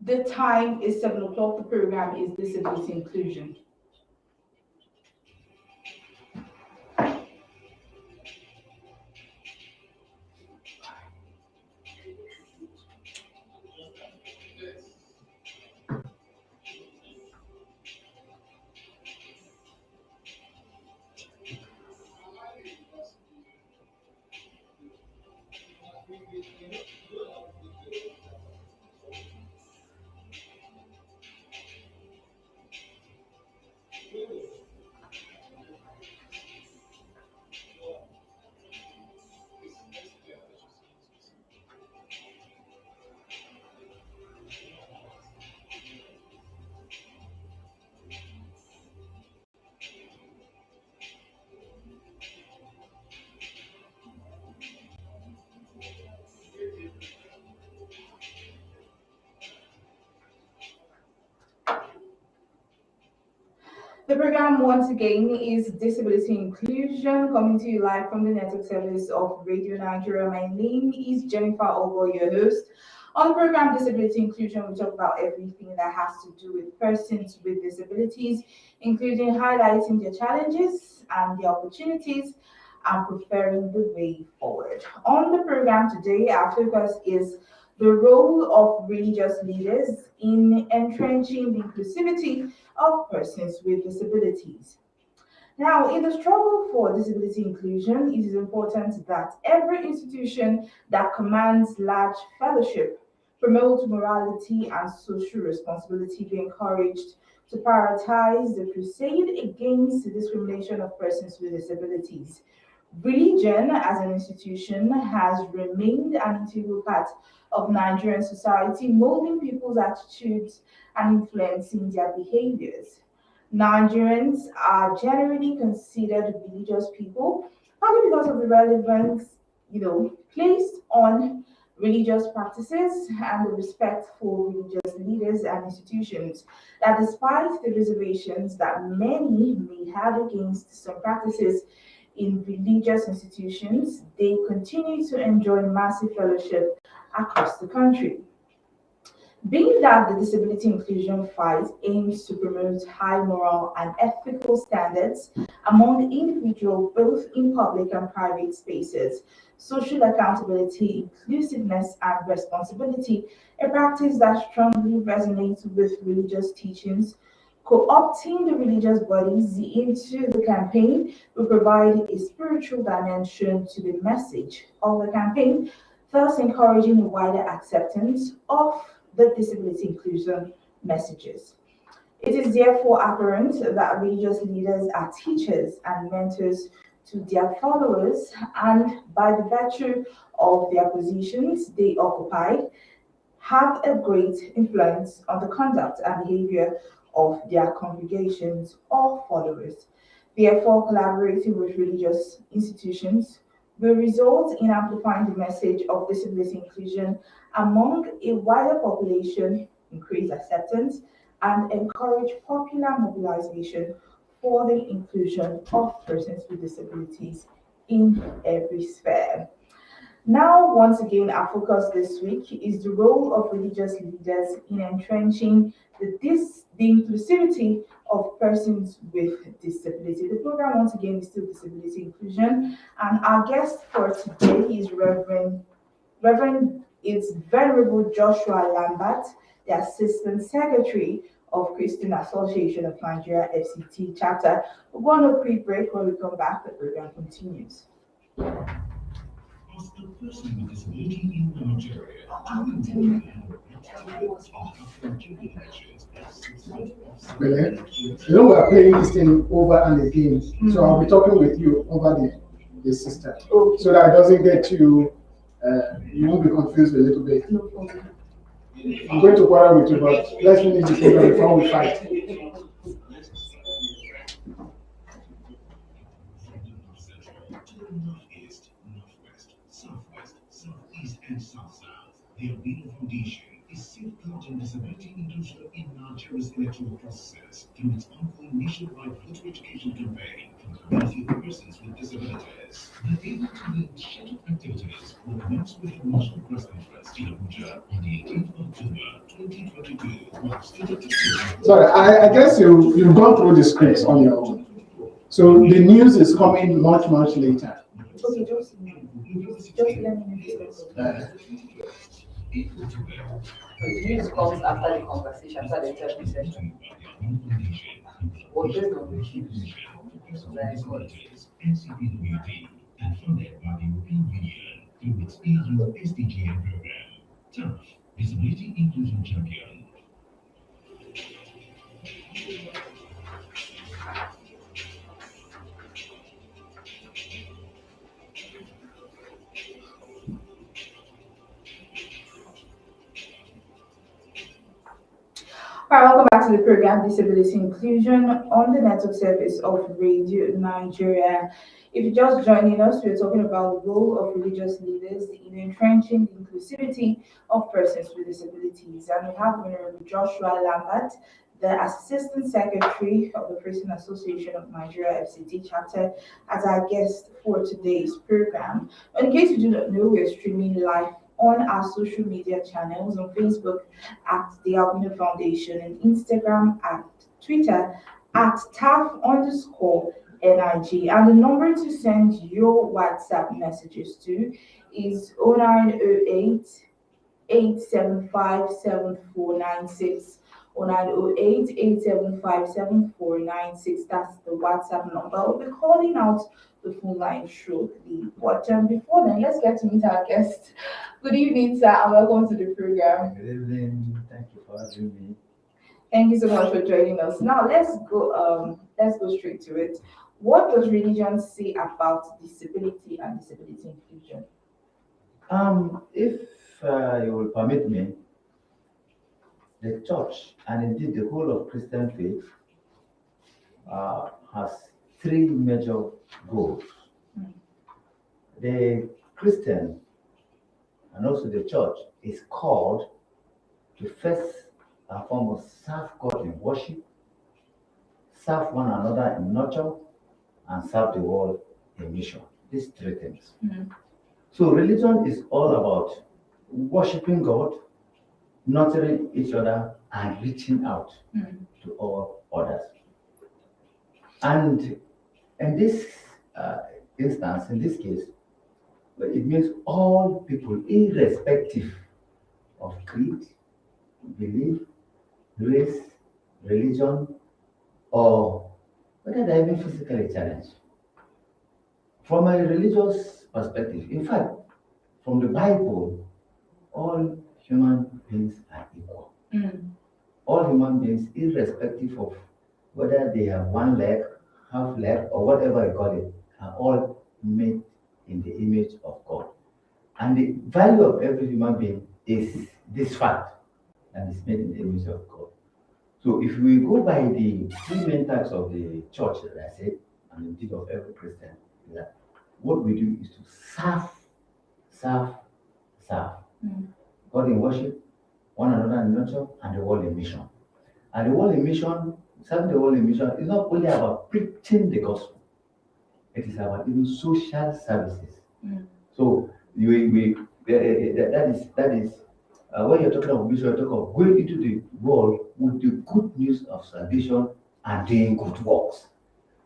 The time is 7 o'clock. The program is Disability Inclusion. The program, once again, is Disability Inclusion, coming to you live from the network service of Radio Nigeria. My name is Jennifer Obo, your host. On the program Disability Inclusion, we talk about everything that has to do with persons with disabilities, including highlighting their challenges and the opportunities and preparing the way forward. On the program today, our focus is the role of religious leaders in entrenching the inclusivity of persons with disabilities. Now, in the struggle for disability inclusion, it is important that every institution that commands large fellowship, promotes morality and social responsibility be encouraged to prioritize the crusade against the discrimination of persons with disabilities. Religion as an institution has remained an integral part of Nigerian society, molding people's attitudes and influencing their behaviors. Nigerians are generally considered religious people, partly because of the relevance, placed on religious practices and the respect for religious leaders and institutions. That despite the reservations that many may have against some practices in religious institutions, they continue to enjoy massive fellowship across the country. Being that the disability inclusion fight aims to promote high moral and ethical standards among individuals both in public and private spaces, social accountability, inclusiveness, and responsibility, a practice that strongly resonates with religious teachings, co-opting the religious bodies into the campaign will provide a spiritual dimension to the message of the campaign, thus encouraging a wider acceptance of the disability inclusion messages. It is therefore apparent that religious leaders are teachers and mentors to their followers, and by the virtue of their positions they occupy, have a great influence on the conduct and behavior of their congregations or followers. Therefore, collaborating with religious institutions will result in amplifying the message of disability inclusion among a wider population, increase acceptance, and encourage popular mobilization for the inclusion of persons with disabilities in every sphere. Now, once again, our focus this week is the role of religious leaders in entrenching the inclusivity of persons with disability. The program, once again, is still disability inclusion, and our guest for today is Reverend it's Venerable Joshua Lambert, the Assistant Secretary of Christian Association of Nigeria FCT chapter. We're going to pre-break. When we come back, the program continues. As a person with disability in Nigeria, how important Well, we are playing this thing over and again, so I'll be talking with you over the system, so that it doesn't get you, you won't be confused a little bit. I'm going to quarrel with you, but let's finish the program before we fight. Sorry, I guess you've gone through the scripts on your own. So the news is coming much later. Okay, just let me know. The news comes after the conversation, after the interview session. What based on which news? Like what? Hi, welcome back to the program Disability Inclusion on the network service of Radio Nigeria. If you're just joining us, we're talking about the role of religious leaders in entrenching the inclusivity of persons with disabilities. And we have Honorable Joshua Lambert, the Assistant Secretary of the Prison Association of Nigeria FCT chapter, as our guest for today's program. In case you do not know, we're streaming live on our social media channels on Facebook at the Albino Foundation and Instagram at Twitter at TAF_NIG. And the number to send your WhatsApp messages to is 0908 875 7496. 0908 875 7496. That's the WhatsApp number. We'll be calling out the phone line shortly. But before then, let's get to meet our guest. Good evening, sir, and welcome to the program. Good evening. Thank you for having me. Thank you so much for joining us. Now let's go straight to it. What does religion say about disability and disability inclusion? If you will permit me, the church and indeed the whole of Christian faith has three major goals. The Christian and also the church is called to first and foremost serve God in worship, serve one another in nurture, and serve the world in mission. These three things. So religion is all about worshiping God, nurturing each other, and reaching out to all others. And in this instance, in this case, it means all people, irrespective of creed, belief, race, religion, or whether they're even physically challenged. From a religious perspective, in fact, from the Bible, all human beings are equal. All human beings, irrespective of whether they have one leg, half leg, or whatever you call it, are all made in the image of God. And the value of every human being is this fact, and it's made in the image of God. So if we go by the three main types of the church that I said, and indeed of every Christian, that what we do is to serve God in worship, one another in nurture, and the world in mission. And the world in mission, serving the world in mission is not only about preaching the gospel, it is about even social services. So that is when you're talking about mission, you're talking of going into the world with the good news of salvation and doing good works.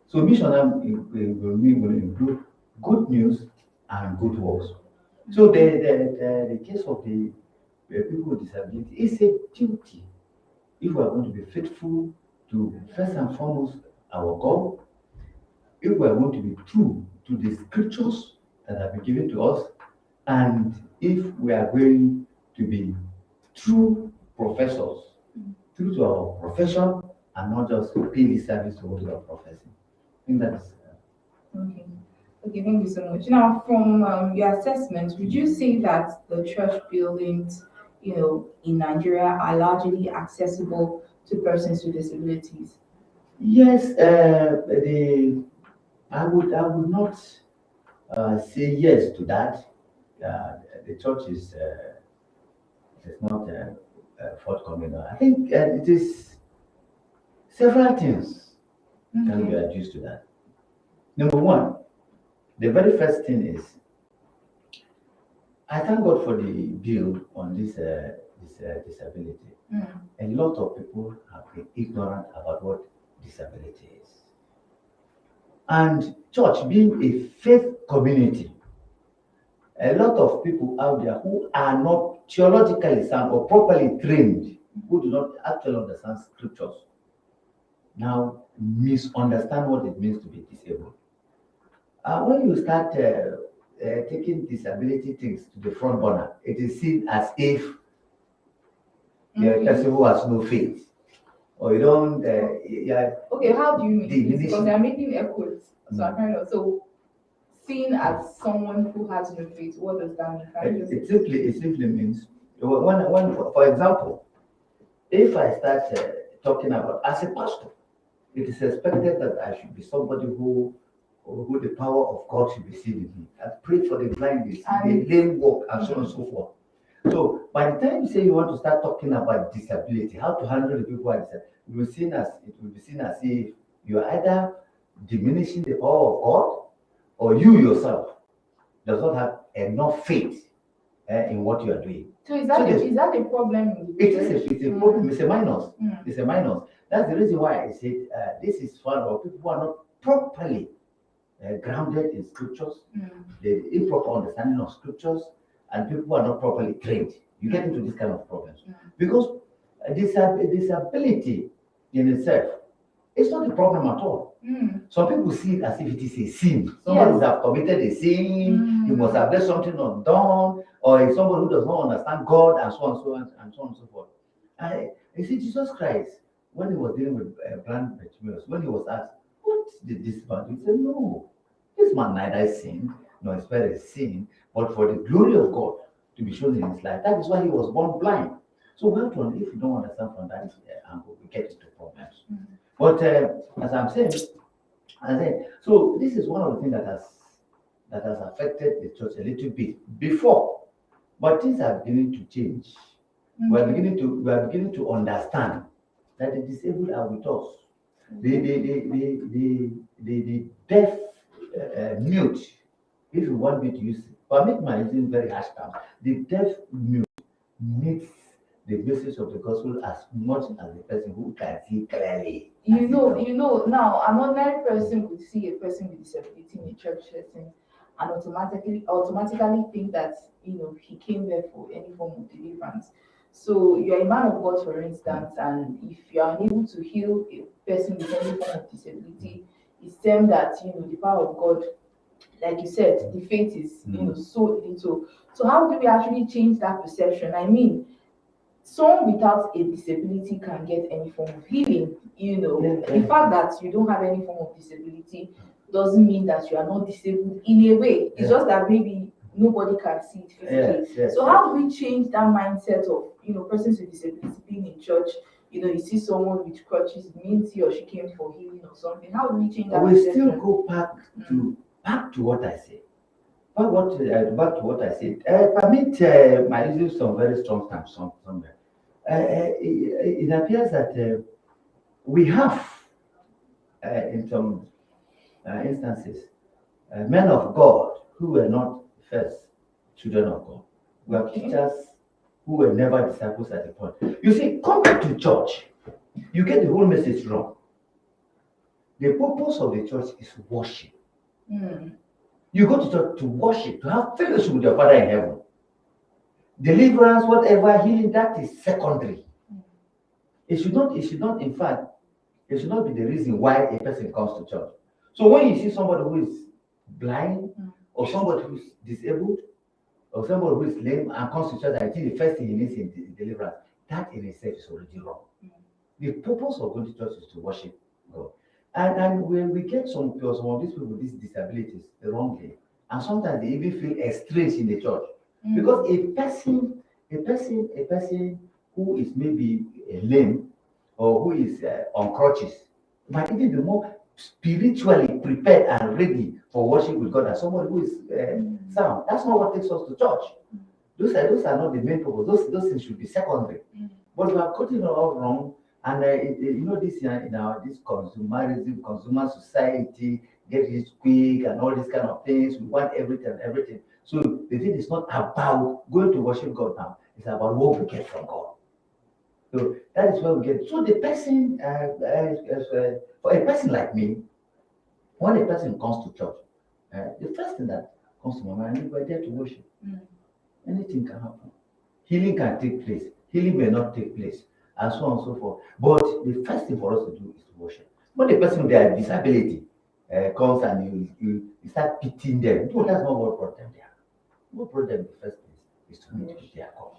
So mission will include good news and good works. So the case of the people with disability is a duty. If we are going to be faithful to first and foremost our God, if we are going to be true to the scriptures that have been given to us, and if we are going to be true professors, true to our profession, and not just pay the service to what we are professing. I think that's. Okay. Okay, thank you so much. Now, from your assessment, would you say that the church buildings, in Nigeria are largely accessible to persons with disabilities? Yes, I would not say yes to that. The church is not forthcoming. I think it is several things can be Okay. adduced to that. Number one, the very first thing is I thank God for the bill on this disability. Mm. A lot of people have been ignorant about what disability is. And church being a faith community, a lot of people out there who are not theologically sound or properly trained, who do not actually understand scriptures, now misunderstand what it means to be disabled. When you start taking disability things to the front burner, it is seen as if you're a person who has no faith, or you don't. Okay, how do you mean this? Diminishing. Because they're making echoes. So I kind of seen as someone who has no faith. What does that mean? Can you just- It simply means when for example, if I start talking about as a pastor, it is expected that I should be somebody who the power of God should be seen in me. I pray for the blind, the lame walk, and so on and so forth. So by the time you say you want to start talking about disability, how to handle the people who are disabled, it will be seen as if you are either diminishing the power of God, or you yourself does not have enough faith in what you are doing. So is that a problem? It's a problem. It's a minus. Mm. It's a minus. That's the reason why I said this is for people who are not properly grounded in scriptures, the improper understanding of scriptures, and people who are not properly trained. You get into this kind of problems because disability in itself is not a problem at all. Some people see it as if it is a sin. Somebody Yes. has committed a sin, he must have left something undone, or is somebody who does not understand God, and so on and so on and so on and so forth. You see, Jesus Christ, when he was dealing with blind Bartimaeus, when he was asked, what did this man do? He said, no, this man neither sinned nor experienced sin, but for the glory of God to be shown in his life. That is why he was born blind. So well done, if you don't understand from that angle, we get into problems. But as I'm saying, so this is one of the things that has affected the church a little bit before, but things are beginning to change. We are beginning to understand that the disabled are with us. The deaf mute, if you want me to use, permit my using very harsh terms, the deaf mute needs the message of the gospel as much as the person who can see clearly. Now an ordinary person would see a person with disability in a church setting and automatically think that he came there for any form of deliverance. So you're a man of God, for instance, and if you are unable to heal a person with any form of disability, it's them that the power of God, like you said, the faith is so little. So how do we actually change that perception? I mean, someone without a disability can get any form of healing. The fact that you don't have any form of disability doesn't mean that you are not disabled in a way. It's just that maybe nobody can see it physically. So how do we change that mindset of persons with disability being in church? You see someone with crutches, it means he or she came for healing or something. How do we change that? We still go back to what I said. Back to what I said. Permit my using some very strong terms somewhere. It appears that we have, in some instances, men of God who were not first children of God. We have teachers who were never disciples at the point. You see, come back to church, you get the whole message wrong. The purpose of the church is worship. You go to church to worship, to have fellowship with your Father in heaven. Deliverance, whatever, healing, that is secondary. It should not, in fact, it should not be the reason why a person comes to church. So when you see somebody who is blind or somebody who is disabled, or somebody who is lame and comes to church, I think the first thing he needs is deliverance. That in itself is already wrong. The purpose of going to church is to worship God. And when we get some of these people with these disabilities wrongly, and sometimes they even feel estranged in the church. Because a person who is maybe lame or who is on crutches might even be more spiritually prepared and ready for worship with God than somebody who is sound. That's not what takes us to church. Those are not the main purpose. Those things should be secondary. But we have gotten it all wrong. And this in our this consumerism, consumer society, get rich quick and all these kind of things. We want everything. So the thing is not about going to worship God now. It's about what we get from God. So that is where we get. So the person, for a person like me, when a person comes to church, the first thing that comes to my mind is we're there to worship. Anything can happen. Healing can take place. Healing may not take place, and so on and so forth. But the first thing for us to do is to worship. When the person with their disability comes and you start pitying them, no, that's not what brought them there. What brought them in the first place is to meet with their God.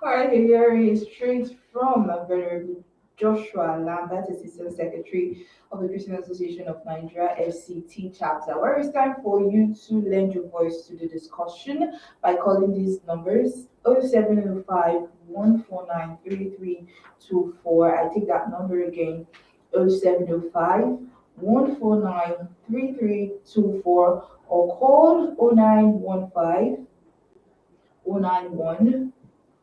All right, here is straight from Venerable Joshua Lambert, Assistant Secretary of the Christian Association of Nigeria, FCT chapter, where it's time for you to lend your voice to the discussion by calling these numbers 0705 149 3324. I take that number again, 0705 149 3324, or call 0915 091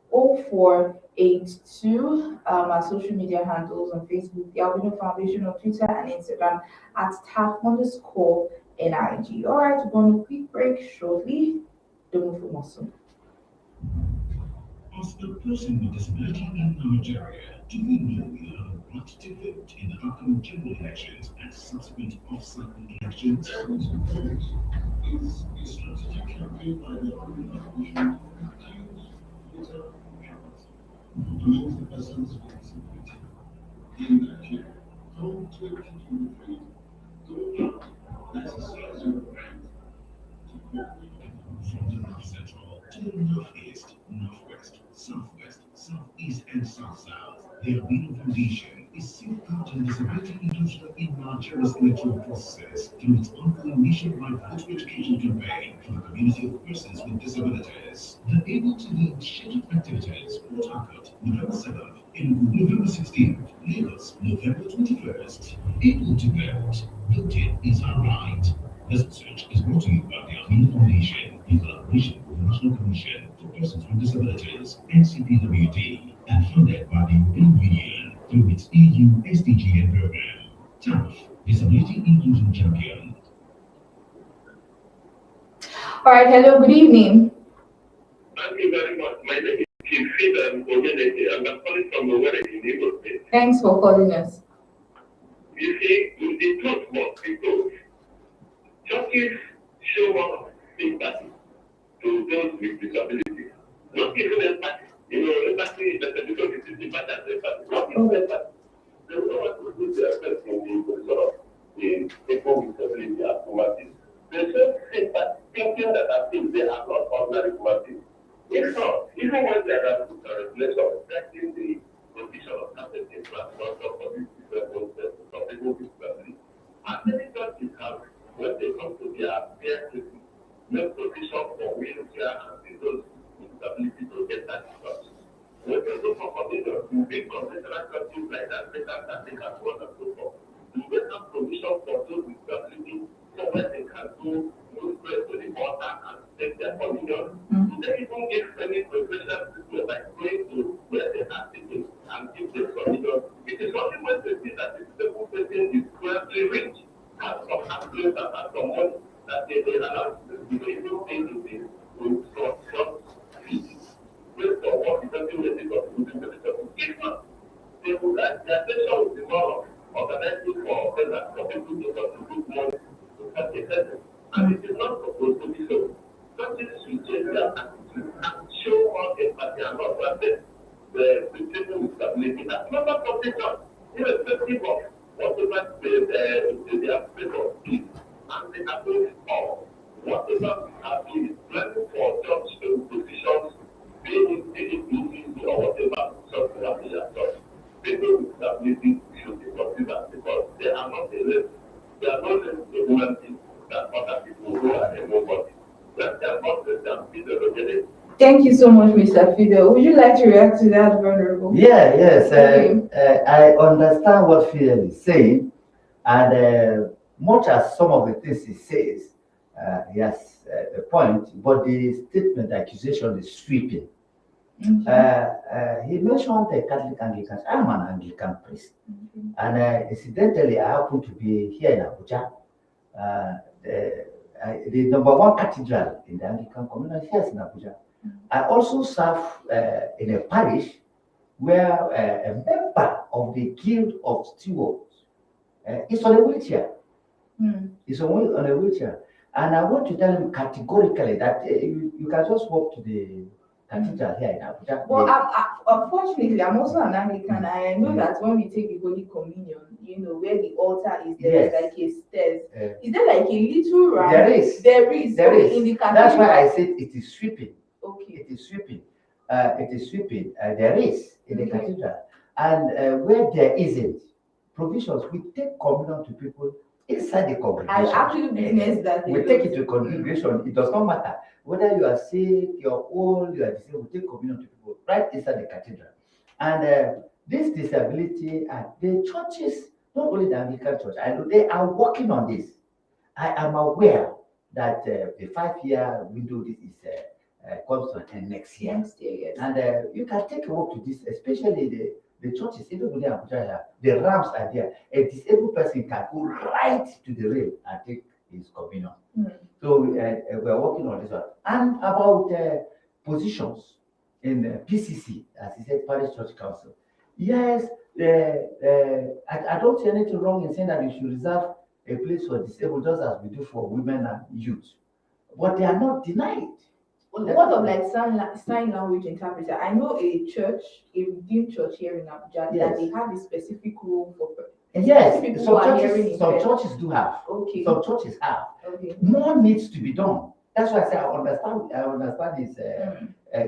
0482. Our social media handles on Facebook, the Albino Foundation, on Twitter and Instagram at @TAF_NIG. All right, we're going to quick break shortly. Don't move from muscle. As a person with disability in Nigeria, do you know you have a right to vote in the upcoming general elections and subsequent off-cycle elections? Is a strategic campaign by the organization those persons with disability in Nigeria from 2023 don't exercise your right to vote. From the North Central to the Northeast, Northwest, Southwest, Southeast, and South-South, the Albino Foundation is safeguarding disability inclusion in Nigeria's electoral process through its ongoing nationwide voter education campaign for the community of persons with disabilities. The Able to Vote scheduled activities: Port Harcourt, November 7th, Enugu, November 16th, Lagos, November 21st. Able to Vote. Voting is our right. This message is brought to you by the Albino Foundation in collaboration with the National Commission for Persons with Disabilities, NCPWD, and funded by the European Union through its EU SDGN program. TAF, Disability Inclusion Champion. All right, hello, good evening. Thank you very much. My name is Chief Fidel Ogeneke, and I'm calling from Owerri in Imo State. Thanks for calling us. You see, the truth must be told. Churches show more sympathy to those with disabilities. Not even empathy. Empathy is the because it is different than empathy. Not even empathy. They don't want to put their faith in the position of the people with disability as human beings. They show sympathy, thinking that I think they are not ordinary human beings. If not, even when there are regulations respecting the condition of certain infrastructure for these people with disability, and many churches have, when they come to their care treatment, make provision for wheelchair and those with disability to get that church. When they go for communion, you make conventional churches like that, make that take as one and so forth. You make some provision for those with disability, so when they can do pray to the altar and take their communion, they even give any professional people like going to where they are sitting and give them communion. It is only when they see that the disabled person is clearly rich, has some affluence and has some money, that they allow them to even pay the bill to short fees. Based on what the person will take of the person. If not, they would like their attention will be more organizing for others for people to contribute money to such a person. And it is not supposed to be so. Churches should change their attitude and show more empathy and not accept the people with disability as members of the church, irrespective of whatever they have paid or did, and they have paid for whatever have been planning for church to people with disabilities should be considered because they are not the human beings that other people who are nobody. Let them not let them be the located. Thank you so much, Mr. Fidel. Would you like to react to that, Venerable? Yes. I understand what Fidel is saying, and much as some of the things he says, he has a point, but the statement, accusation is sweeping. He mentioned the Catholic Anglicans. I'm an Anglican priest, and incidentally, I happen to be here in Abuja. The number one cathedral in the Anglican community here is in Abuja. I also serve in a parish where a member of the Guild of Stewards is on a wheelchair. He's on a wheelchair. And I want to tell him categorically that you can just walk to the cathedral here in Abuja. Well, unfortunately, I'm also an Anglican. I know that when we take the Holy Communion, where the altar is, there is like a stairs. Is there like a little ramp? There is. In the cathedral. That's why I said it is sweeping. Okay. It is sweeping. There is in the cathedral. And where there isn't provisions, we take communion to people inside the congregation. I actually witnessed that. We take it to congregation. It does not matter whether you are sick, you're old, you are disabled. We take communion to people right inside the cathedral. And this disability, the churches, not only the Anglican Church, I know they are working on this. I am aware that the 5-year window this is comes to an end next year. Yes. And you can take a walk to this, especially the churches, even within Abuja, the ramps are there. A disabled person can go right to the rail and take his communion. So we're working on this one. And about positions in PCC, as he said, Parish Church Council. Yes, I don't see anything wrong in saying that you should reserve a place for disabled, just as we do for women and youth. But they are not denied. What of like sign language interpreter? I know a church, a redeemed church here in Abuja, that they have a specific rule for. Yes, some churches do have. Okay. Some churches have. Okay. More needs to be done. That's why I say I understand his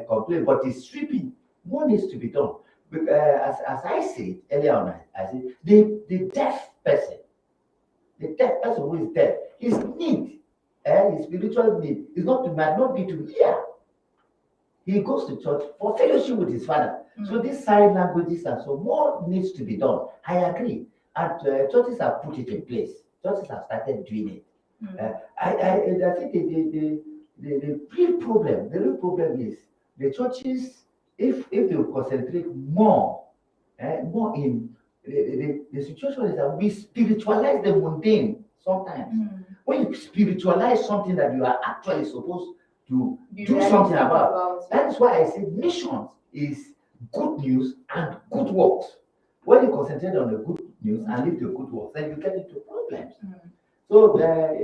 complaint, but it's stripping. More needs to be done. As I said earlier on, I said the deaf person who is deaf, his need. His spiritual need is might not be to hear. He goes to church for fellowship with his father. So these sign languages and so more needs to be done. I agree. And churches have put it in place. Churches have started doing it. I think the real problem is the churches, if they concentrate more in the situation is that we spiritualize the mundane sometimes. When you spiritualize something that you are actually supposed to do something about, that is why I say missions is good news and good works. When you concentrate on the good news and leave the good works, then you get into problems. So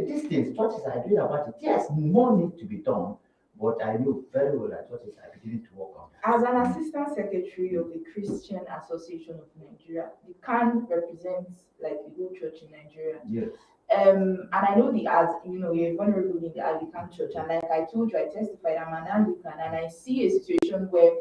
these things, churches are doing about it. Yes, more needs to be done, but I know very well that churches are beginning to work on that. As an assistant secretary of the Christian Association of Nigeria, the CAN represents like the whole church in Nigeria. Yes. And I know you're vulnerable in the Anglican church, and like I told you, I testified, I'm an Anglican, and I see a situation where,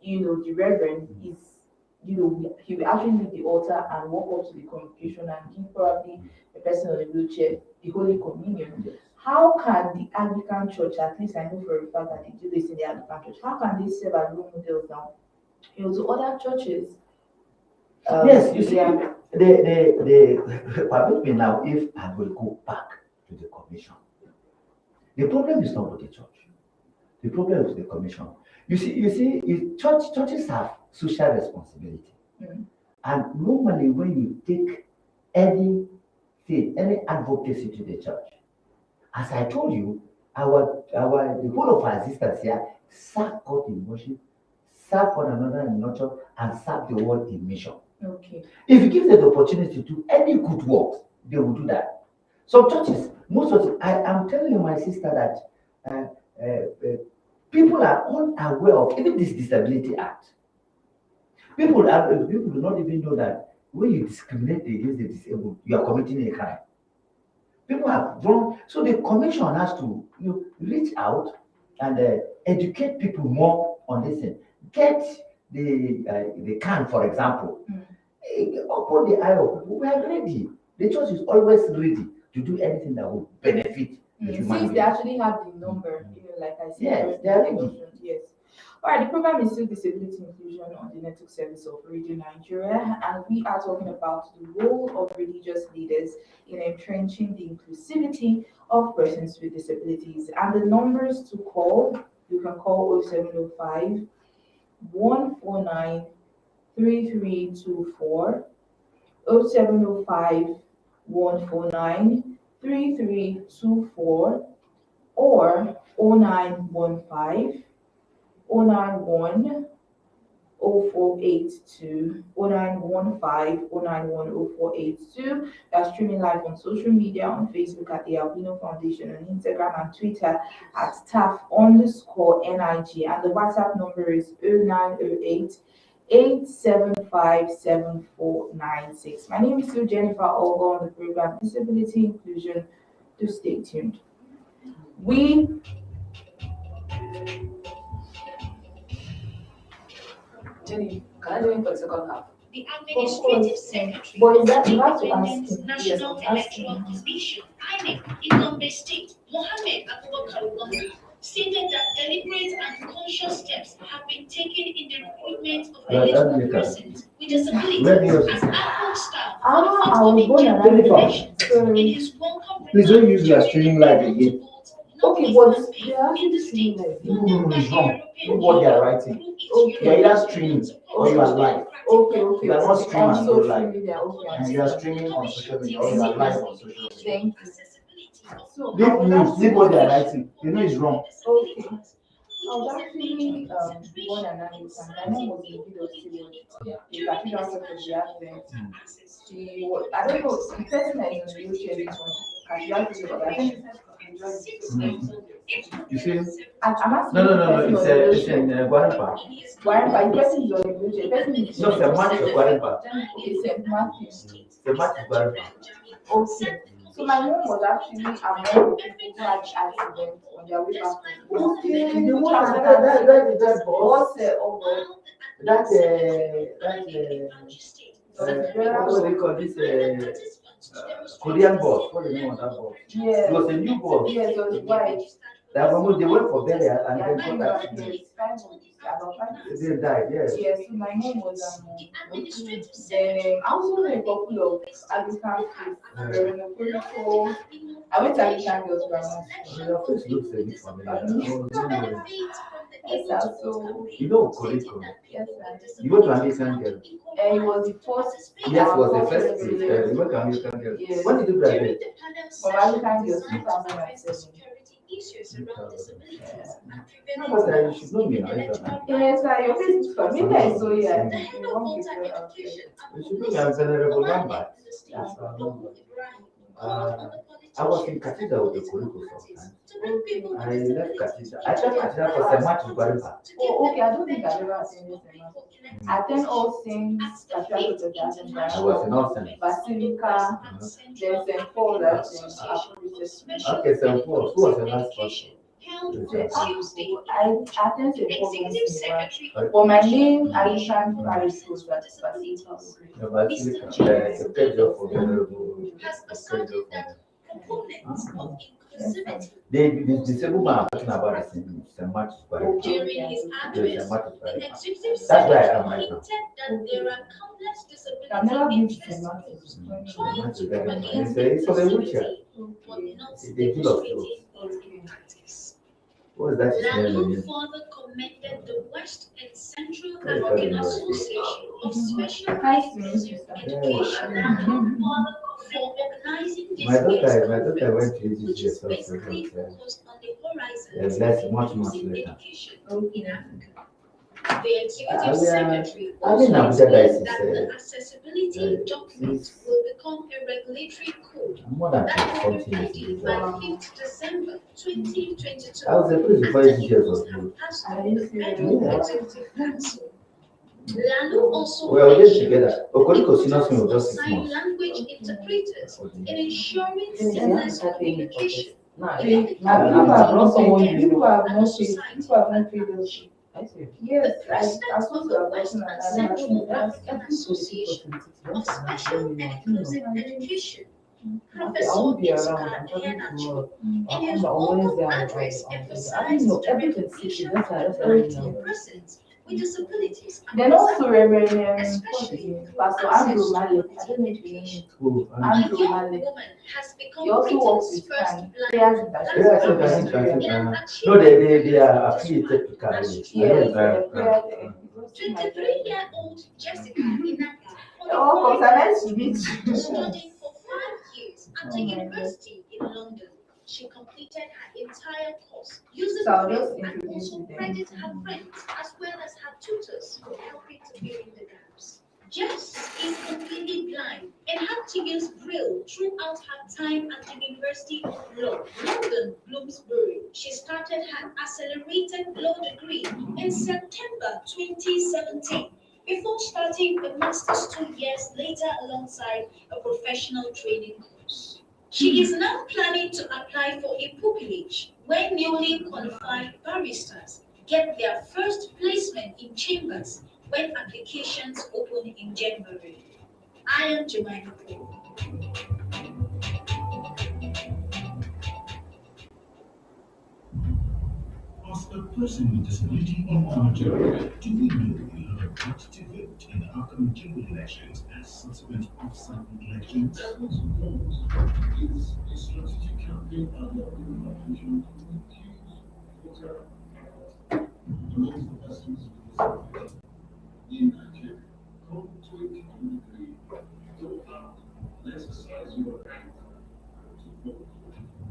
the reverend is, he will actually leave the altar and walk up to the congregation and give probably a person on a wheelchair the Holy Communion. Yes. How can the Anglican church, at least I know for a fact that they do this in the Anglican church, how can they serve as role models now, to other churches? Yes, you see, permit me now if I will go back to the commission. The problem is not with the church. The problem is the commission. You see, churches have social responsibility. And normally when you take any advocacy to the church, as I told you, the whole of our existence here serve God in worship, serve one another in nurture, and serve the world in mission. Okay. If you give them the opportunity to do any good work, they will do that. Some churches, most of I am telling you, my sister, that people are unaware of even this Disability Act. People do not even know that when you discriminate against the disabled, you are committing a crime. People have wrong, so the commission has to reach out and educate people more on this thing. Get the CAN, for example. Upon the eye of people, we are ready. The church is always ready to do anything that will benefit the human Since they being. actually have the number, like I said. Yes, they are ready. Yes. All right, the program is still Disability Inclusion on the network service of Radio Nigeria, and we are talking about the role of religious leaders in entrenching the inclusivity of persons with disabilities. And the numbers to call, you can call 0705 149 3324, 0705 149 3324, or 0915 091 0482, 0915 091 0482. We are streaming live on social media on Facebook at the Albino Foundation, on Instagram and Twitter at staff_NIG, and the WhatsApp number is 0908 875 7496. My name is still Jennifer Olga on the program Disability Inclusion. Do stay tuned. Jenny, can I join for the second half? The Administrative Secretary But of is that- the you have to Women's ask him. National Yes, ask him. Electoral Commission, INEC, in Gombe State, Mohammed Abubakar Gombe, stated that deliberate and conscious steps have been taken in the recruitment of eligible persons with disabilities as ample staff for the I was born and forthcoming raised. elections. In his welcome Please don't use your streaming live again. Okay, but they are actually streaming live. No, it's wrong. Look what they are writing. You are either streaming or you are live. Okay. You are not streaming On and go social live. media, okay. And you are streaming on social media or you are live on social media. Thank you. So, Leave what they are writing. You know it's wrong. okay. I was actually born and raised, and my mom was in the middle of the cathedral secretary advent. She was, I don't know, the person that is in the wheelchair is from cathedral, but I think You see? I'm asking. No. It's in Guarimpa. Why the person is on the wheelchair? The person is No, St. Matthew Guarimpa. Okay, St. Matthew. St. Matthew Guarimpa. Okay. So my mom was actually among the people who had accident on their way back. Okay, the one that boss, What's what do they call this? Korean boss. What is the name of that boss? Yeah. It was a new boss. Yes, it was white. That one, they went for burial and Yeah, then got accident. They died, yes. Yes, so my mom was then I also know a couple of Anglican schools. I went to Anglican girls' grammar school. Your face looks a bit familiar. Yes, so You know Koriko. yes, sir. You went to Anglican girl. And it was the first. Yes, was the first place. You went to Anglican girl. Yes. When did you graduate? From Anglican girls, 2007. But you should know me now. Isn't it? Yes, sir, your face is familiar, so yeah. Ahead of voter education, You should know me. I'm Venerable Lambert. I was in Cathedral with the Koriko sometimes. I left Cathedral. I left Cathedral for St. Matthew Guarimpa. Oh, okay, I don't think I've ever attended them. I attend all things Cathedral to the I was in Austin. Basilica, then St. Paul, that's in Apostolic. Okay, St. Paul. Who was the last person? I attend St. Paul Executive once in a while. Secretary. But my main Anglican parish was at Basilica. The Basilica. The schedule for Venerable. Has asserted that components of inclusivity The disabled man I'm talking about is in St. Matthew's Guarimpa. during his Yes, address, St. Matthew's the Guarimpa. executive That's where I secretary am right now. hinted that there are countless I've never been to disability St. interests Matthew's. trying to propagate It's for the wheelchair. inclusivity, but not They do love you. demonstrating in practice. What is that? Lalo His further commended the West and Central Very African good. Association of Special Nice to Needs meet you, sir. Education for organizing this My daughter event, went to which EGG is so basically focused on the Yes, horizons that's of much inclusive later. education in Africa. The we executive are- secretary I mean, also Abuja explained Diocese, that the accessibility document since- will become a regulatory code More than that will 20 be something ready years by ago. 5th December 2022. I was a priest before after 8 years it was old. passed Are on you the serious? Federal Yeah. Executive Council. Lalo also We are already mentioned together. Okoriko senior the swim was importance of just 6 sign months. language interpreters in ensuring Yeah, seamless I think communication. Nah, People I'm have not not someone paid, you people have not paid, people have not paid us. Yes, The president I of suppose the we are West working on and that. Central African Association of Special and Inclusive Education, Professor Itzka Ehenacho, in his open address emphasized the recognition of persons with disabilities and Then also Reverend especially Pastor access Andrew to Malik. I quality don't know if you education. Oh, A Andrew young Malik. woman has become He also works Britain's with first Khan. blind Yes, yes, barrister yes, in an no, they achievement are affiliated to Carnegie. Yes, Yeah. 23-year-old Jessica Inaka Oh, qualified nice to meet you. studying for 5 years at the university in London. She completed her entire course using So I'll Braille just and introduce also you then. credit her friends as well as her tutors for helping to fill in the gaps. Jess is completely blind and had to use Braille throughout her time at the University of Law, London, Bloomsbury. She started her accelerated law degree in September 2017 before starting a master's 2 years later alongside a professional training course. She is now planning to apply for a pupillage when newly qualified barristers get their first placement in chambers when applications open in January. I am Jemima Paul. As a person with disability in Nigeria, do we know we have a right to vote in the upcoming general elections and subsequent off-cycle elections? Is a strategic campaign and those persons with disability in Nigeria come 2023 to exercise your right to vote.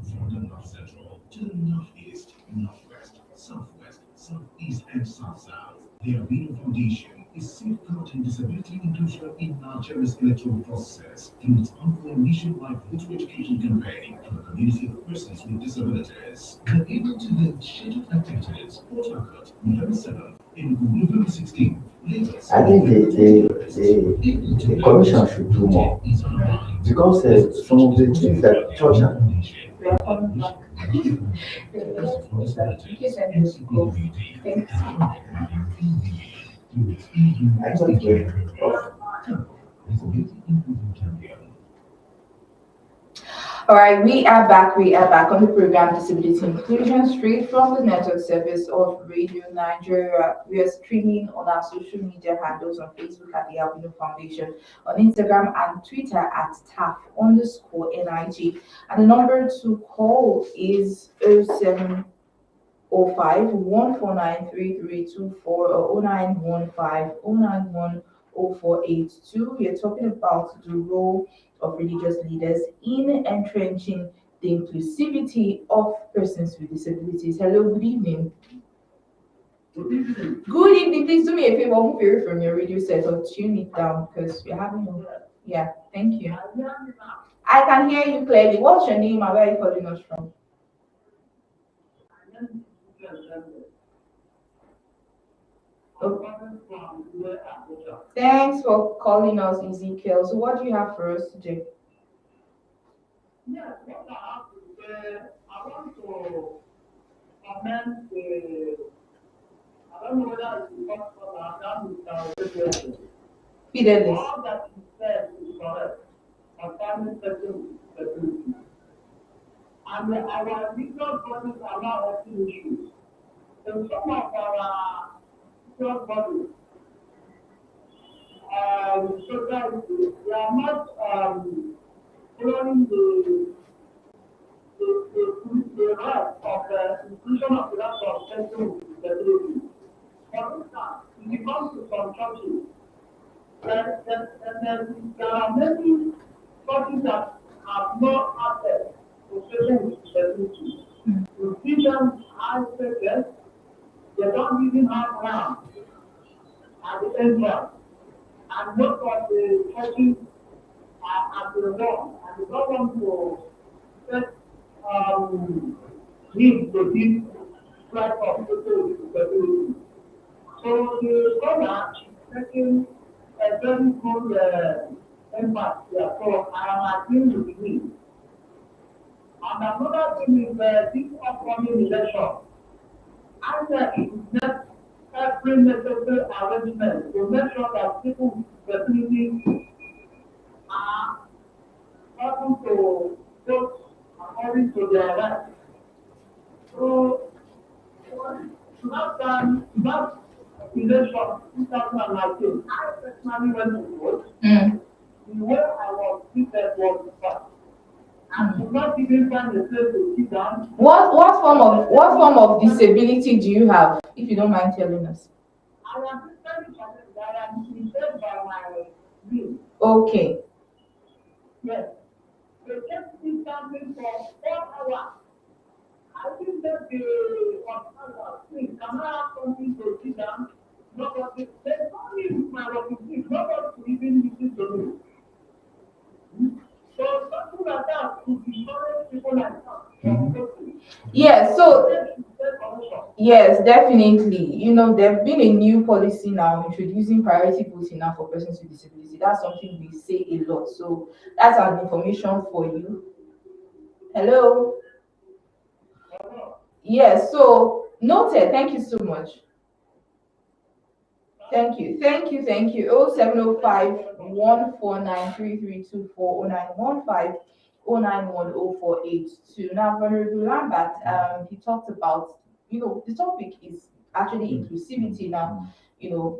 From the North Central to the Northeast, Northwest, Southwest, Southeast, and South-South, the Arena Foundation is safeguarding disability inclusion in Nigeria's electoral process through its ongoing nationwide voter education campaign for the community of persons with disabilities. Able to the scheduled activities, Port Harcourt, November 7th, and November 16th. I think the commission should do more because some of the things that church are We are coming back. Thanks. I thought All right, we are back. We are back on the program Disability Inclusion straight from the network service of Radio Nigeria. We are streaming on our social media handles on Facebook at the Albino Foundation, on Instagram and Twitter at TAF_NIG. And the number to call is 0705 149 3324 or 0915 091 0482. We are talking about the role of religious leaders in entrenching the inclusivity of persons with disabilities. Hello, good evening. Good evening. Good evening. Please do me a favor, move away from your radio set or tune it down because we're having no. Yeah, thank you. I can hear you clearly. What's your name and where are you calling us from? Okay. Thanks for calling us, Ezekiel. So what do you have for us today? Yes, what I have to say, I want to comment the, I don't know whether it's because of Fidelis. all that you said is correct concerning person with disability. And our legal bodies are now having issues. In some of our legal bodies, social issues, we are not following the right of the inclusion of the right of person with disability. For instance, when it comes to some churches, there are many churches that have no access to person with disability. You see them high status, they don't even have ground at the entrance. And most of the churches are at the wall, and they don't want to set need to give right of people with disability. So the government is taking a very good impact here. So I am agreeing with you. And another thing is this upcoming election. I said it is necessary every necessary arrangement to make sure that people with disabilities are able to vote according to their rights. So, last time, last election, 2019, I personally went to vote. The way I was treated was bad. I could not even find a place to sit down. What form of disability do you have, if you don't mind telling us? I am physically challenged. I am limited by my will. Okay. Yes. They kept me standing for 4 hours. I think that the hospital, please, can I have something to sit down? Nobody, there's only my representative, nobody to even listen to me. So something like that to encourage people like that. Yes, so yes, definitely. You know, there's been a new policy now introducing priority voting now for persons with disability. That's something we say a lot. So that's our information for you. Hello. Yes, so noted. Thank you so much. Thank you. 0705 149 3324 0915 0910482. Now, Honorable Lambert, he talked about, the topic is actually inclusivity now,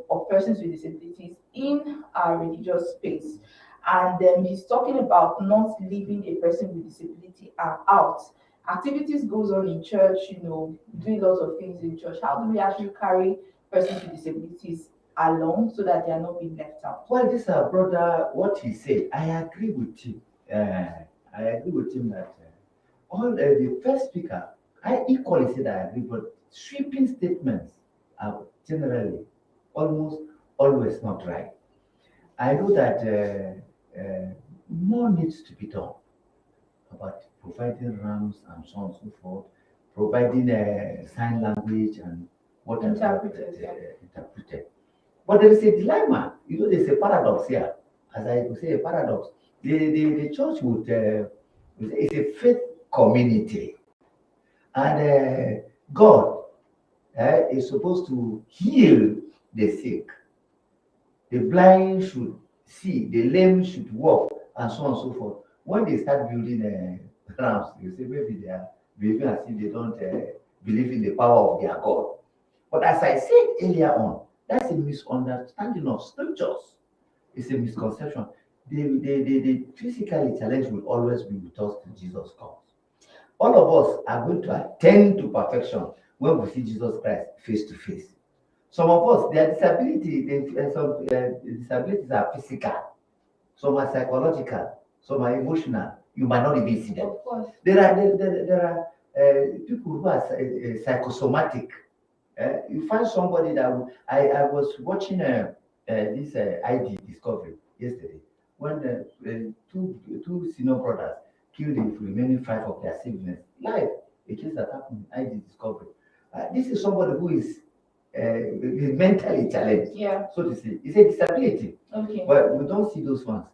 of persons with disabilities in our religious space. And then he's talking about not leaving a person with disability out. Activities goes on in church, doing lots of things in church. How do we actually carry persons with disabilities along so that they are not being left out? Well, this brother, what he said, I agree with him. I agree with him that all the first speaker, I equally said I agree, but sweeping statements are generally almost always not right. I know that more needs to be done about providing ramps and so on and so forth, providing sign language and what interpreted. But there is a dilemma. There's a paradox here. As I would say, a paradox. The church would it's a faith community, and God is supposed to heal the sick. The blind should see, the lame should walk, and so on and so forth. When they start building ramps, you say maybe they are behaving as if they don't believe in the power of their God. But as I said earlier on, that's a misunderstanding of scriptures. It's a misconception. The physically challenged will always be with us till Jesus comes. All of us are going to attain to perfection when we see Jesus Christ face to face. Some of us, their disability, some disabilities are physical, some are psychological, some are emotional. You might not even see them. Of course. There are people who are psychosomatic. You find somebody that I was watching this ID discovery yesterday when two senior brothers killed the remaining 5 of their siblings live. A case that happened in ID discovery. This is somebody who is mentally challenged, so to say. It's a disability, but we don't see those ones.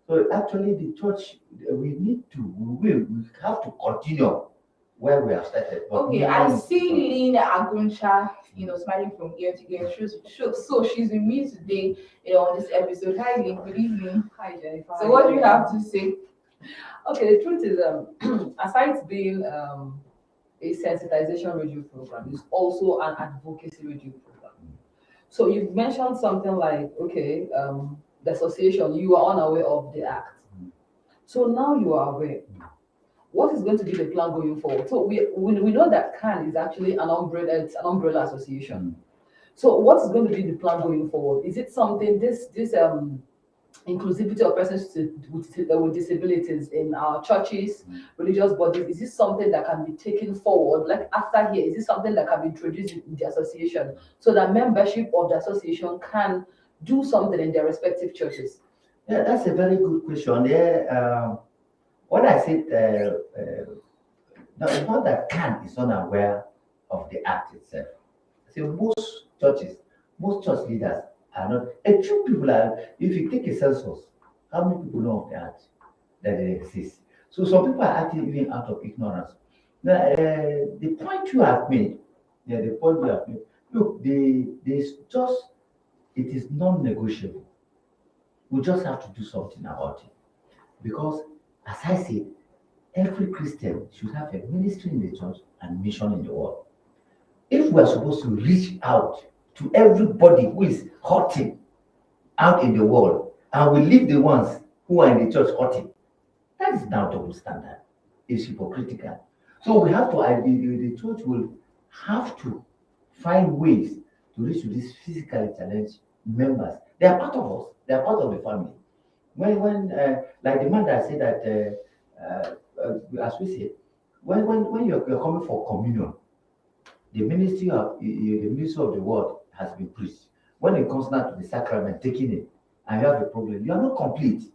So actually, the church, we have to continue where we have started. Okay, I see Lynn Aguncha, smiling from ear to ear. So she's with me today, on this episode. Hi, Lynn. Good evening. Hi, Jennifer. So what do you have to say? Okay, the truth is, aside being a sensitization radio program, it's also an advocacy radio program. So you've mentioned something like, okay, the association, you are unaware of the act. So now you are aware. What is going to be the plan going forward? So we know that CAN is actually an umbrella association. So what is going to be the plan going forward? Is it something, this inclusivity of persons with disabilities in our churches, religious bodies, is this something that can be taken forward? Like after here, is this something that can be introduced in the association so that membership of the association can do something in their respective churches? Yeah, that's a very good question. What I said, it's not that CAN is unaware of the act itself. So most church leaders are not. A few people are. If you take a census, how many people know of the act that it exists? So some people are acting even out of ignorance. Now, the point you have made, Look, it is non-negotiable. We just have to do something about it. Because, as I said, every Christian should have a ministry in the church and mission in the world. If we are supposed to reach out to everybody who is hurting out in the world, and we leave the ones who are in the church hurting, that is now double standard. It's hypocritical. So we have to, the church will have to find ways to reach to these physically challenged members. They are part of us. They are part of the family. When like the man that said that, as we say, when you're coming for communion, the ministry of the word has been preached. When it comes now to the sacrament, taking it, and you have a problem, you are not complete.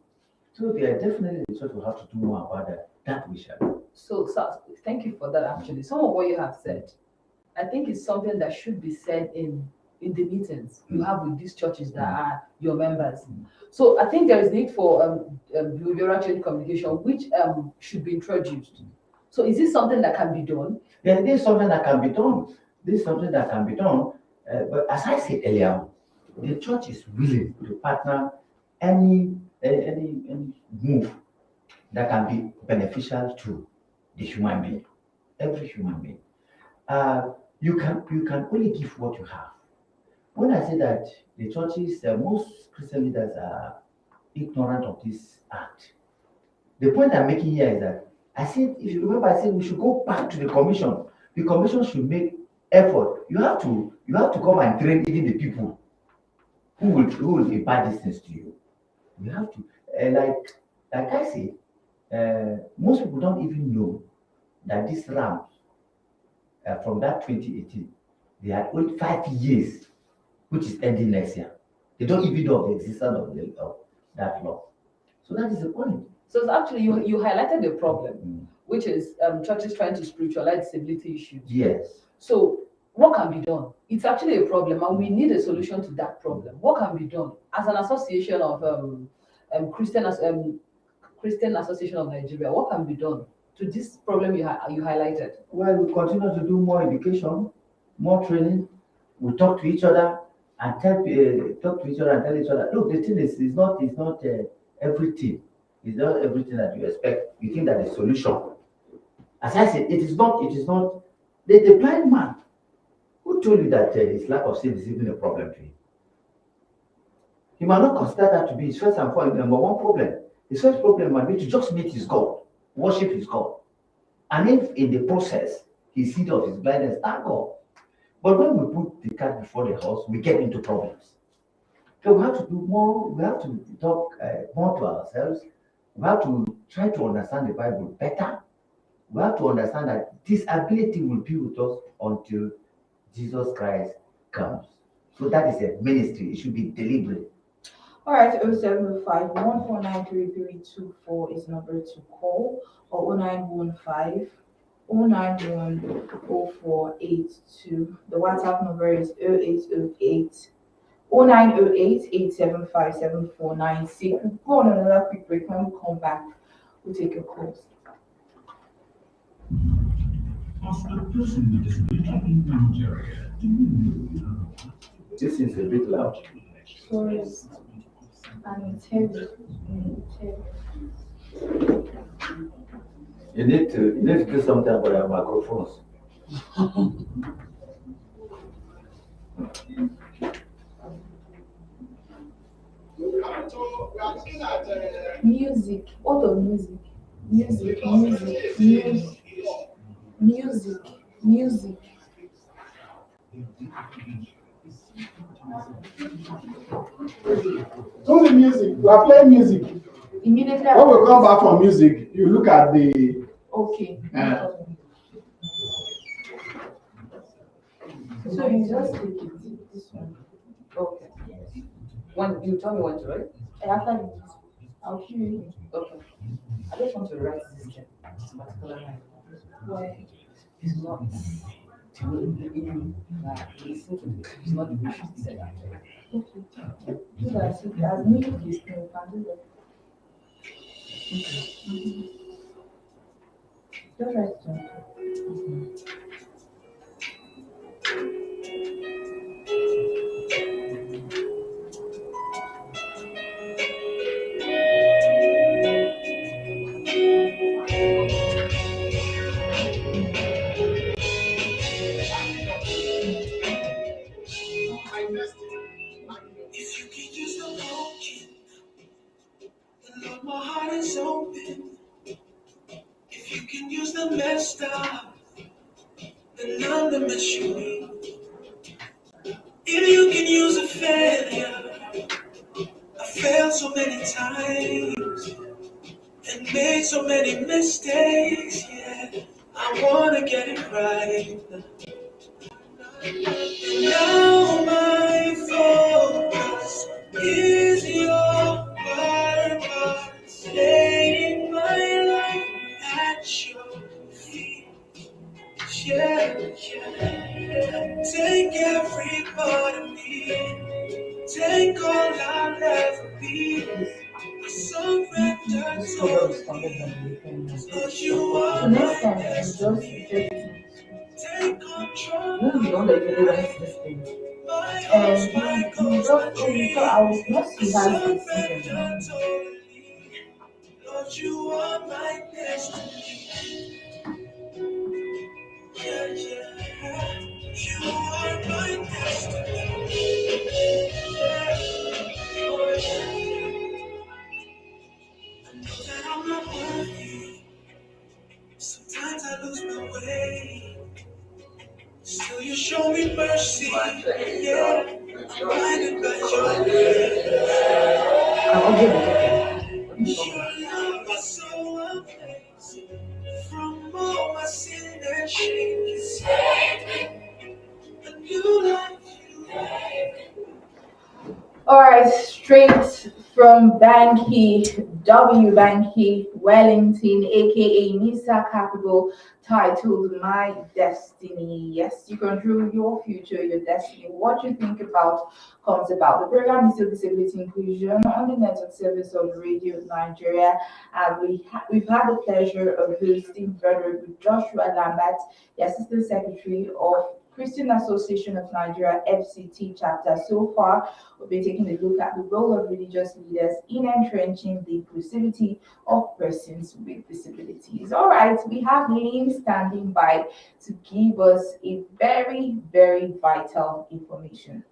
So they are definitely the church will have to do more about that. That we shall do. So thank you for that. Actually, some of what you have said, I think it's something that should be said in the meetings you have with these churches that are your members. So I think there is need for behavioral change communication, which should be introduced. So is this something that can be done? Yeah, this is something that can be done. This is something that can be done. But as I said earlier, the church is willing to partner any move that can be beneficial to the human being, every human being. You can only give what you have. When I say that the churches, most Christian leaders are ignorant of this act. The point I'm making here is that I said, if you remember, I said we should go back to the commission. The commission should make effort. You have to come and train even the people who will impart these things to you. You have to, like I said, most people don't even know that this RAM from that 2018, they had only 5 years, which is ending next year. They don't even know of the existence of that law. So that is the point. So it's actually you highlighted the problem, which is churches trying to spiritualize disability issues. Yes. So what can be done? It's actually a problem, and we need a solution to that problem. What can be done as an association of Christian Association of Nigeria? What can be done to this problem you highlighted? Well, we continue to do more education, more training. We talk to each other and tell each other. Look, the thing is not everything. It's not everything that you expect. You think that the solution. As I said, it is not. The blind man who told you that his lack of sin is even a problem to him. He might not consider that to be his first and foremost number one problem. His first problem might be to just meet his God, worship his God. And if in the process he sees of his blindness, thank God. But when we put the cat before the horse, we get into problems. So we have to do more, we have to talk more to ourselves. We have to try to understand the Bible better. We have to understand that this ability will be with us until Jesus Christ comes. So that is a ministry. It should be deliberate. All right, 0705 1493324 is number to call, or 0915 091 0482. The WhatsApp number is 0808 0908 875 7496. We'll go on another quick break. When we come back, we'll take your calls. As a person with disability in Nigeria, do you know? This is a bit loud. Sorry. And it's heavy. You need to do something about our microphones. So we are looking at Music. What of music? Music. Only music. We are playing music. Immediately. When we come back from music, you look at the. Okay. So you just take it. This one. Okay. When you tell me when to write? After this, I'll show you. Okay. I just want to write this particular line. Why? It's not. It's not the way she said that. Okay. Do that. So as music is, you can do that. Just write it down. the messed up, then I'm the mess you need. If you can use a failure, I failed so many times and made so many mistakes, yeah. I wanna get it right. Now my focus is your purpose, laying my life at your feet. Yeah, yeah. Take every part of me, take all I'll ever be. I surrender totally, 'cause you So are next my time, destiny. Take This is the one that usually control. runs this thing. My hopes, my goals, my so I was dreams. not I see how it's season. surrender totally. Lord, you are my destiny. Yeah, yeah. You are my destiny. Yeah. Oh, yeah. I know that I'm not worthy. Sometimes I lose my way. Still, you show me mercy. Yeah. I'm blinded by your grace. I'll give it to you. Your love is so amazing. From all my sin and shame, you saved me. A new life. All right, straight from Banky, W. Banky Wellington, aka Nisa Capital, titled My Destiny. Yes, you control your future, your destiny. What you think about comes about. The program is still Disability Inclusion on the network service of Radio Nigeria, and we've had the pleasure of hosting Venerable Joshua Lambert, the Assistant Secretary of Christian Association of Nigeria FCT chapter. So far, we'll be taking a look at the role of religious leaders in entrenching the inclusivity of persons with disabilities. All right, we have Lynn standing by to give us a very, very vital information.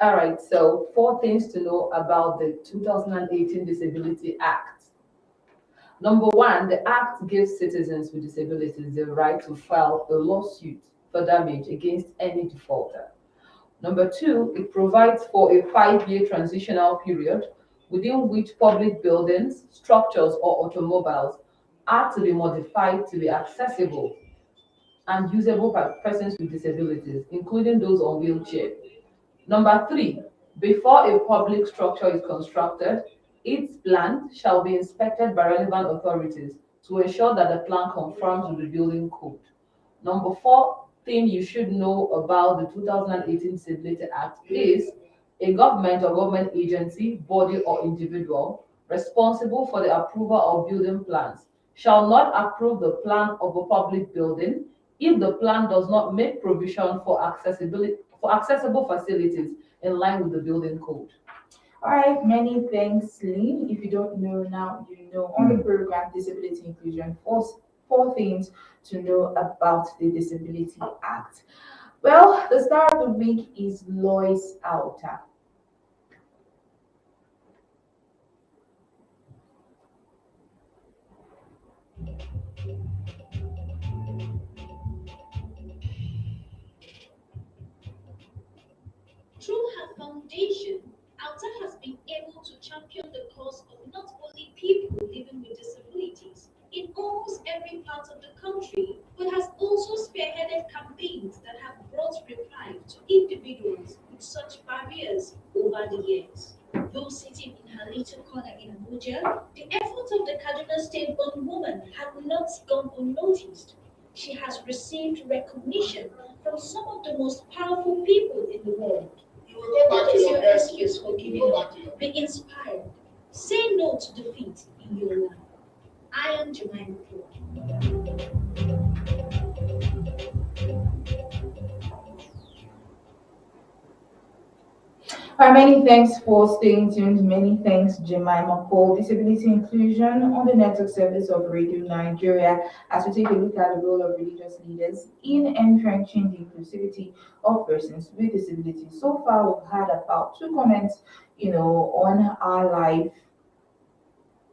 All right, so 4 things to know about the 2018 Disability Act. Number one, the Act gives citizens with disabilities the right to file a lawsuit for damage against any defaulter. Number two, it provides for a 5-year transitional period within which public buildings, structures, or automobiles are to be modified to be accessible and usable by persons with disabilities, including those on wheelchair. Number three, before a public structure is constructed, its plan shall be inspected by relevant authorities to ensure that the plan conforms with the building code. Number four thing you should know about the 2018 Disability Act is a government or government agency, body, or individual responsible for the approval of building plans shall not approve the plan of a public building if the plan does not make provision for accessible facilities in line with the building code. All right, many thanks, Lynn. If you don't know now, you know. On the program Disability Inclusion, four things to know about the Disability Act. Well, the star of the week is Lois Alta. Through her foundation, Alta has been able to champion the cause of not only people living with disabilities in almost every part of the country, but has also spearheaded campaigns that have brought reprieve to individuals with such barriers over the years. Though sitting in her little corner in Abuja, the efforts of the Kaduna State-born woman have not gone unnoticed. She has received recognition from some of the most powerful people in the world. What is your excuse for giving up? Be inspired. Say no to defeat in your life. I am Jemima Ford. All right, many thanks for staying tuned. Many thanks, Jemima, for Disability Inclusion on the network service of Radio Nigeria as we take a look at the role of religious leaders in entrenching the inclusivity of persons with disabilities. So far, we've had about 2 comments, on our live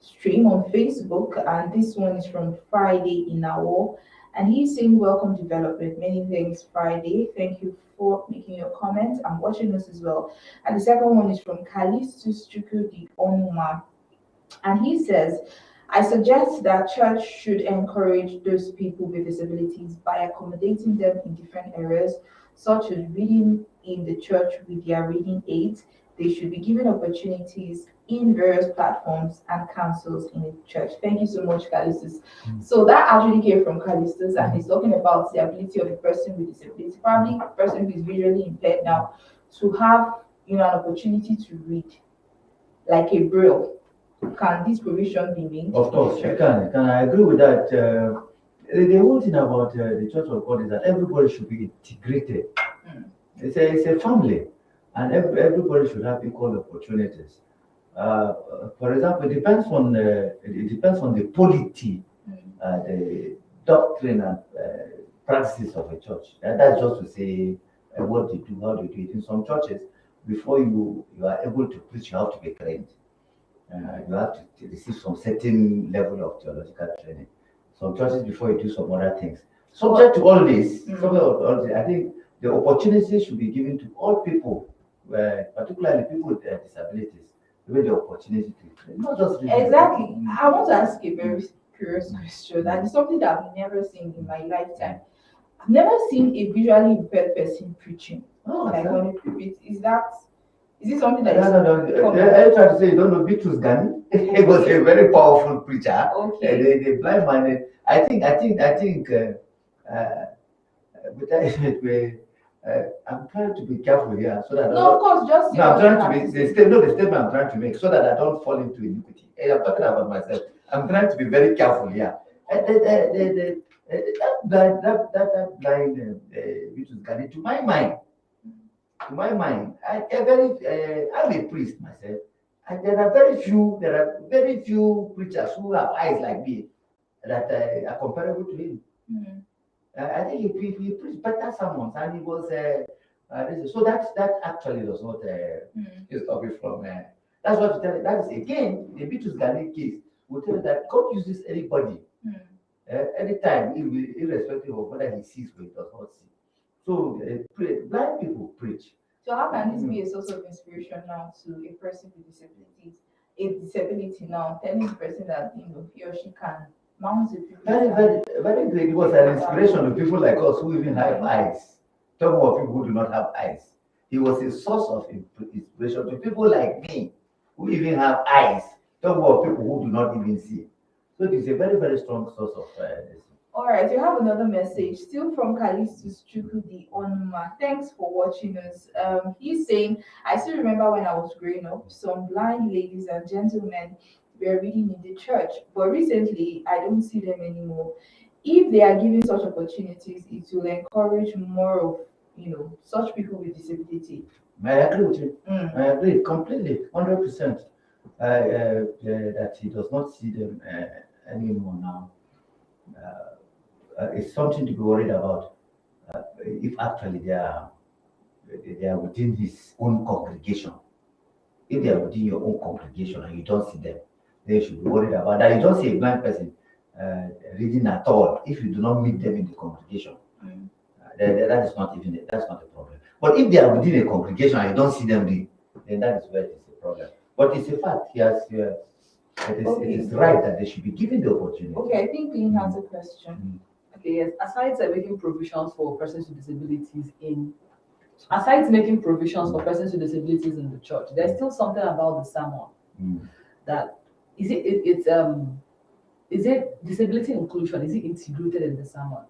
stream on Facebook, and this one is from Friday in our. And he's saying, "Welcome development. Many thanks, Friday. Thank you for making your comments. I'm watching this as well." And the second one is from Kalistus Chukudi Onuma. And he says, "I suggest that church should encourage those people with disabilities by accommodating them in different areas, such as reading in the church with their reading aids. They should be given opportunities in various platforms and councils in the church." Thank you so much, Callistus. So that actually came from Callistus, and he's talking about the ability of a person with disability, probably a person who is visually impaired now, to have an opportunity to read like a braille. Can this provision be made? Of course, you can. Can I agree with that? The whole thing about the Church of God is that everybody should be integrated. It's a family, and everybody should have equal opportunities. For example, it depends on the polity, the doctrine and practices of a church. And that's just to say what they do, how they do it. In some churches, before you are able to preach, you have to be trained. You have to receive some certain level of theological training. Some churches, before you do some other things. Subject to all this, I think the opportunity should be given to all people, particularly people with disabilities, given the opportunity to train, not just exactly. I want to ask a very curious question, and it's something that I've never seen in my lifetime. I've never seen a visually impaired person preaching. Is it something that No. I try to say you don't know Bitrus Gani. He was a very powerful preacher. Okay. The blind man. I think. I'm trying to be careful here so that. No, of course, just. No, I'm trying to be the statement I'm trying to make so that I don't fall into iniquity. I'm talking about myself. I'm trying to be very careful here. That blind Bitrus Gani, to my mind, I'm a priest myself, and there are very few preachers who have eyes like me that are comparable to him. I think he preached better sermons, and he was so that actually does not stop you from. That's what we tell you. That is again the Bitrus Gani case. We tell you that God uses anybody, anytime, irrespective of whether he sees or he does not see. So blind people preach. So how can this be a source of inspiration now to a person with disability now, telling the person that he or she can mount the very great. It was an inspiration to people like us who even have eyes. Talk about people who do not have eyes. He was a source of inspiration to people like me who even have eyes. Talk about people who do not even see. So it is a very, very strong source of All right, you have another message, still from Kalistus Chukudi Onuma. Thanks for watching us. He's saying, "I still remember when I was growing up, some blind ladies and gentlemen were reading in the church, but recently I don't see them anymore. If they are given such opportunities, it will encourage more of such people with disability." I agree with you. I agree completely, 100%. That he does not see them anymore now. It's something to be worried about. If actually they are within his own congregation. If they are within your own congregation and you don't see them, then you should be worried about that. You don't see a blind person reading at all if you do not meet them in the congregation. That is not that's not a problem. But if they are within a congregation and you don't see them read, then that is where it's a problem. But it's a fact. It is right that they should be given the opportunity. Okay, I think Lynn has a question. Okay, yes. Aside making provisions for persons with disabilities in the church, there's still something about the sermon that is it disability inclusion? Is it integrated in the sermon?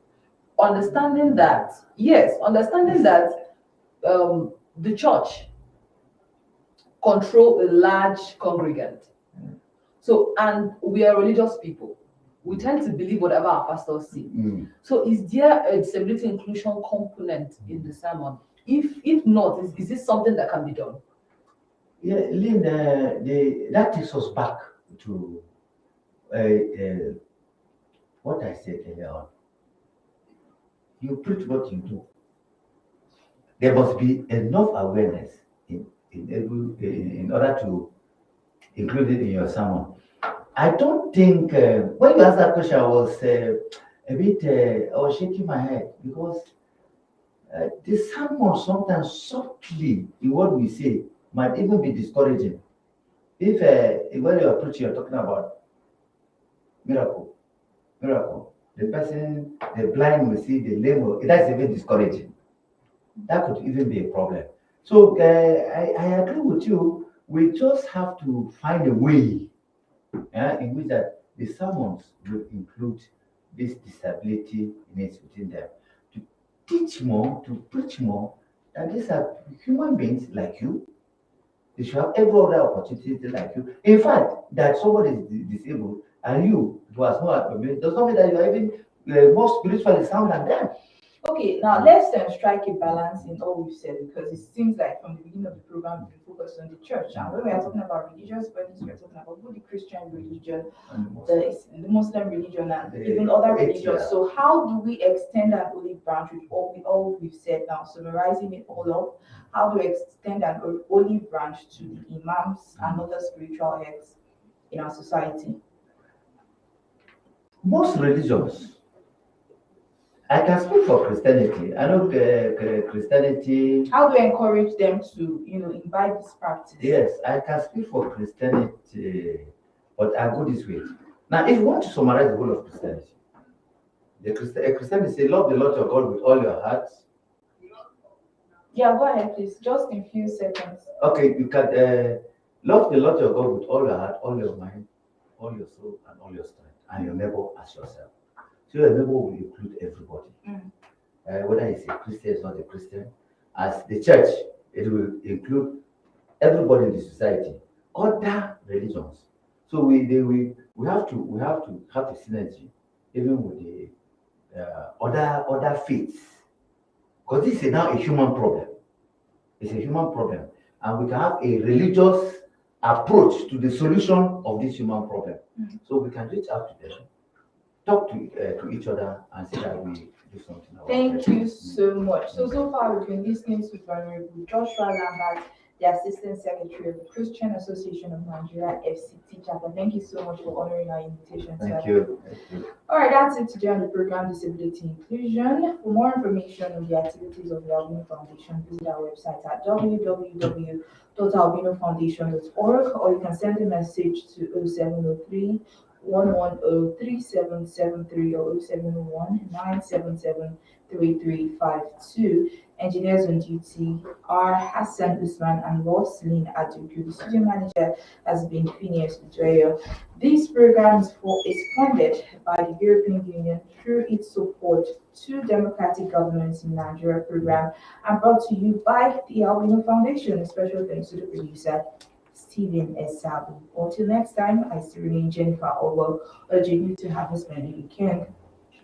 Understanding that the church control a large congregant. So, and we are religious people. We tend to believe whatever our pastors say. So is there a disability inclusion component in the sermon? If not, is this something that can be done? Yeah, Lynn, that takes us back to what I said earlier on. You preach what you do. There must be enough awareness in order to include it in your sermon. I don't think, when you asked that question, I was I was shaking my head because the sermon sometimes softly in what we say might even be discouraging. If when you are preaching, you're talking about miracle, the person, the blind will see, the lame will, that's even discouraging. That could even be a problem. So I agree with you. We just have to find a way in which that the sermons will include this disability needs within them, to teach more, to preach more, that these are human beings like you. They should have every other opportunity like you. In fact, that somebody is disabled and you who has no ability does not mean that you are even more spiritually sound than them. Okay, now let's strike a balance in all we've said, because it seems like from the beginning of the program we focused on the church, and when we are talking about religious bodies, we are talking about both the Christian religion, the Muslim religion, and even other religions. So how do we extend an olive branch with all we've said now, summarizing it all up? How do we extend an olive branch to the imams and other spiritual heads in our society? Most religions, I can speak for Christianity. I know Christianity. How do we encourage them to, imbibe this practice? Yes, I can speak for Christianity, but I'll go this way. Now, if you want to summarize the whole of Christianity, Christianity say, love the Lord your God with all your heart. Yeah, go ahead, please. Just in a few seconds. Okay, you can love the Lord your God with all your heart, all your mind, all your soul, and all your strength, and your neighbor as yourself. So your neighbor will include everybody. Whether he's a Christian or not a Christian. As the church, it will include everybody in the society, other religions. So we have to have a synergy, even with the other faiths, because this is now a human problem. It's a human problem, and we can have a religious approach to the solution of this human problem. So we can reach out to them, talk to each other, and say that we do something about it. Thank you so much. So far we've been listening to Venerable Joshua Lambert, the Assistant Secretary of the Christian Association of Nigeria, FCT chapter. Thank you so much for honoring our invitation. Thank you. All right, that's it today on the program Disability Inclusion. For more information on the activities of the Albino Foundation, visit our website at www.albinofoundation.org, or you can send a message to 0703 110 3773 or 0701 977 3352. Engineers on duty are Hassan Usman and Roslyn Aduku. The studio manager has been Phineas Ujoyo. This program is funded by the European Union through its support to democratic governance in Nigeria program, and brought to you by the Albino Foundation. A special thanks to the producer, Stephen Esabu. Until next time, I still remain Jennifer Owo, urging you to have a splendid weekend.